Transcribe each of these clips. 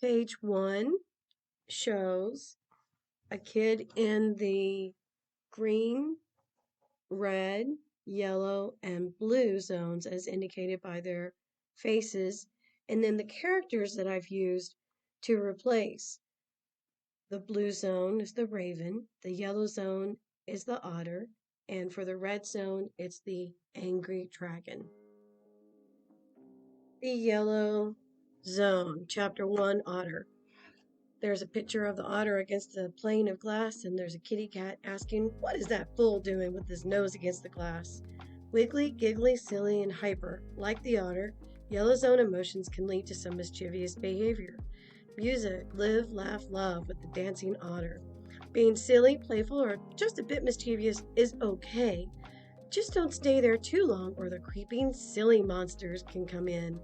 Page 1 shows a kid in the green, red, yellow, and blue zones as indicated by their faces, and then the characters that I've used to replace. The blue zone is the raven, the yellow zone is the otter, and for the red zone, it's the angry dragon. The yellow zone, chapter 1, otter. There's a picture of the otter against a pane of glass, and there's a kitty cat asking, "What is that fool doing with his nose against the glass?" Wiggly, giggly, silly, and hyper. Like the otter, yellow zone emotions can lead to some mischievous behavior. Music, live, laugh, love with the dancing otter. Being silly, playful, or just a bit mischievous is okay. Just don't stay there too long or the creeping, silly monsters can come in.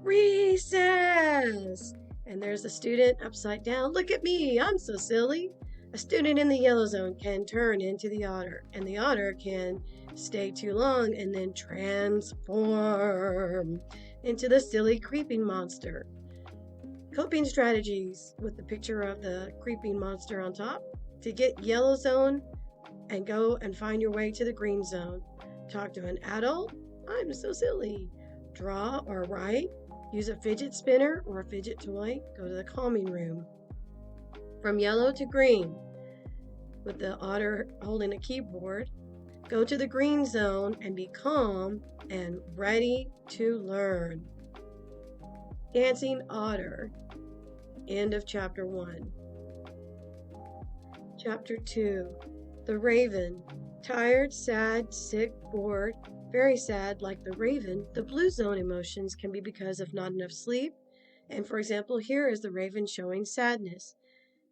Recess! And there's a student upside down. Look at me, I'm so silly. A student in the yellow zone can turn into the otter, and the otter can stay too long and then transform into the silly creeping monster. Coping strategies with the picture of the creeping monster on top. To get yellow zone and go and find your way to the green zone. Talk to an adult. I'm so silly. Draw or write. Use a fidget spinner or a fidget toy. Go to the calming room. From yellow to green, with the otter holding a keyboard, go to the green zone and be calm and ready to learn. Dancing Otter. End of chapter 1. Chapter 2. The Raven. Tired, sad, sick, bored, very sad, like the raven. The blue zone emotions can be because of not enough sleep. And for example, here is the raven showing sadness.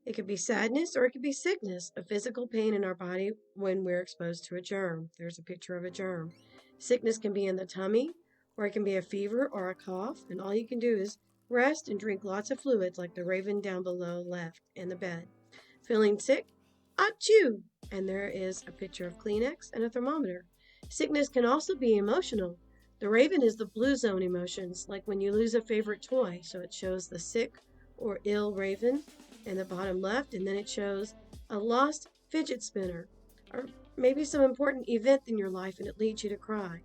It could be sadness or it could be sickness, a physical pain in our body when we're exposed to a germ. There's a picture of a germ. Sickness can be in the tummy, or it can be a fever or a cough, and all you can do is rest and drink lots of fluids like the raven down below left in the bed. Feeling sick? Achoo! And there is a picture of Kleenex and a thermometer. Sickness can also be emotional. The raven is the blue zone emotions, like when you lose a favorite toy. So it shows the sick or ill raven in the bottom left, and then it shows a lost fidget spinner, or maybe some important event in your life and it leads you to cry.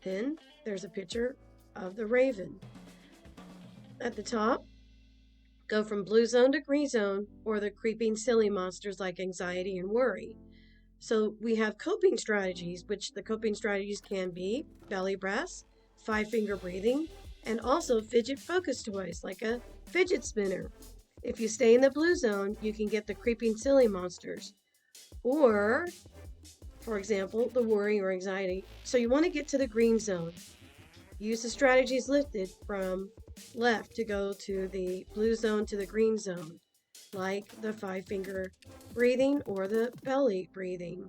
Then there's a picture of the raven. At the top, go from blue zone to green zone, or the creeping silly monsters like anxiety and worry. So we have coping strategies, which the coping strategies can be belly breaths, 5-finger breathing, and also fidget focus toys like a fidget spinner. If you stay in the blue zone, you can get the creeping silly monsters. Or, for example, the worry or anxiety. So you want to get to the green zone. Use the strategies listed from left to go to the blue zone to the green zone, like the 5-finger breathing or the belly breathing.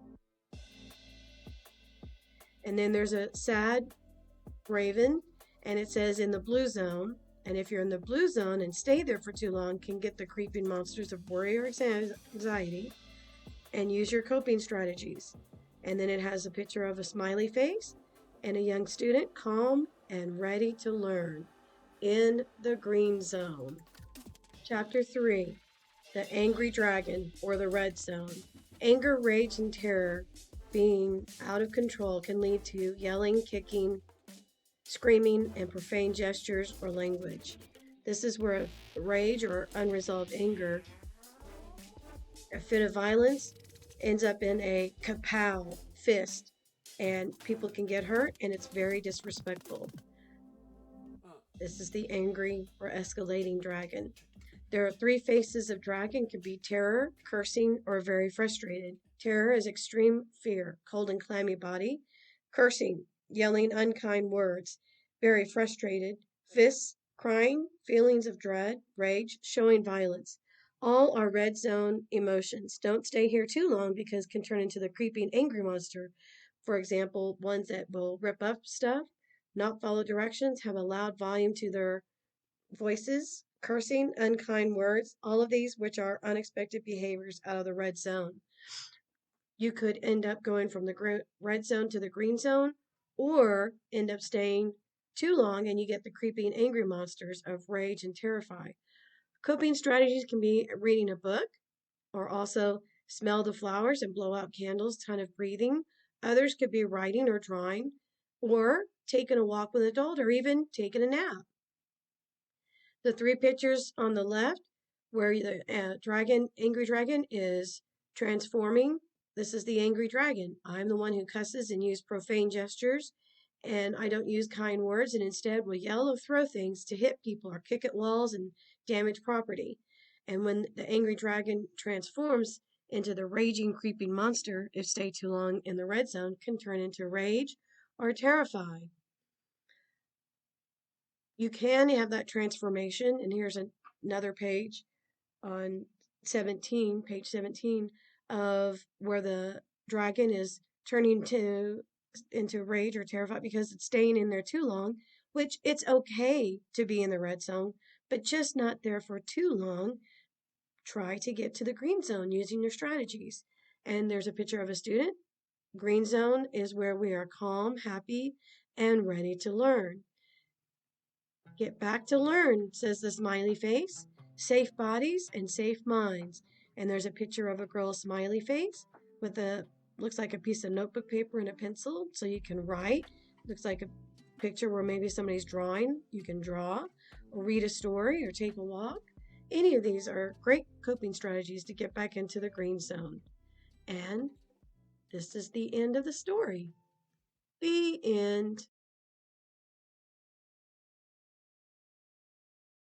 And then there's a sad raven, and it says in the blue zone. And if you're in the blue zone and stay there for too long, can get the creeping monsters of worry or anxiety, and use your coping strategies. And then it has a picture of a smiley face and a young student, calm and ready to learn, in the green zone. Chapter 3. The Angry Dragon, or the red zone. Anger, rage, and terror being out of control can lead to yelling, kicking, screaming, and profane gestures or language. This is where rage or unresolved anger, a fit of violence, ends up in a kapow, fist, and people can get hurt, and it's very disrespectful. This is the angry or escalating dragon. There are 3 faces of dragon. It can be terror, cursing, or very frustrated. Terror is extreme fear, cold and clammy body. Cursing, yelling unkind words. Very frustrated. Fists, crying, feelings of dread, rage, showing violence. All are red zone emotions. Don't stay here too long because can turn into the creeping angry monster. For example, ones that will rip up stuff, not follow directions, have a loud volume to their voices, cursing, unkind words, all of these which are unexpected behaviors out of the red zone. You could end up going from the red zone to the green zone, or end up staying too long and you get the creeping angry monsters of rage and terrify. Coping strategies can be reading a book, or also smell the flowers and blow out candles, kind of breathing. Others could be writing or drawing, or taking a walk with an adult, or even taking a nap. The three pictures on the left, where the angry dragon is transforming. This is the angry dragon. I'm the one who cusses and use profane gestures, and I don't use kind words, and instead will yell or throw things to hit people or kick at walls and damage property. And when the angry dragon transforms into the raging, creeping monster, if stay too long in the red zone, can turn into rage or terrify. You can have that transformation, and here's another page on 17, page 17, of where the dragon is turning into rage or terrified because it's staying in there too long, which it's okay to be in the red zone, but just not there for too long. Try to get to the green zone using your strategies. And there's a picture of a student. Green zone is where we are calm, happy, and ready to learn. Get back to learn, says the smiley face. Safe bodies and safe minds. And there's a picture of a girl's smiley face with looks like a piece of notebook paper and a pencil, so you can write. Looks like a picture where maybe somebody's drawing. You can draw, or read a story, or take a walk. Any of these are great coping strategies to get back into the green zone. And this is the end of the story. The end.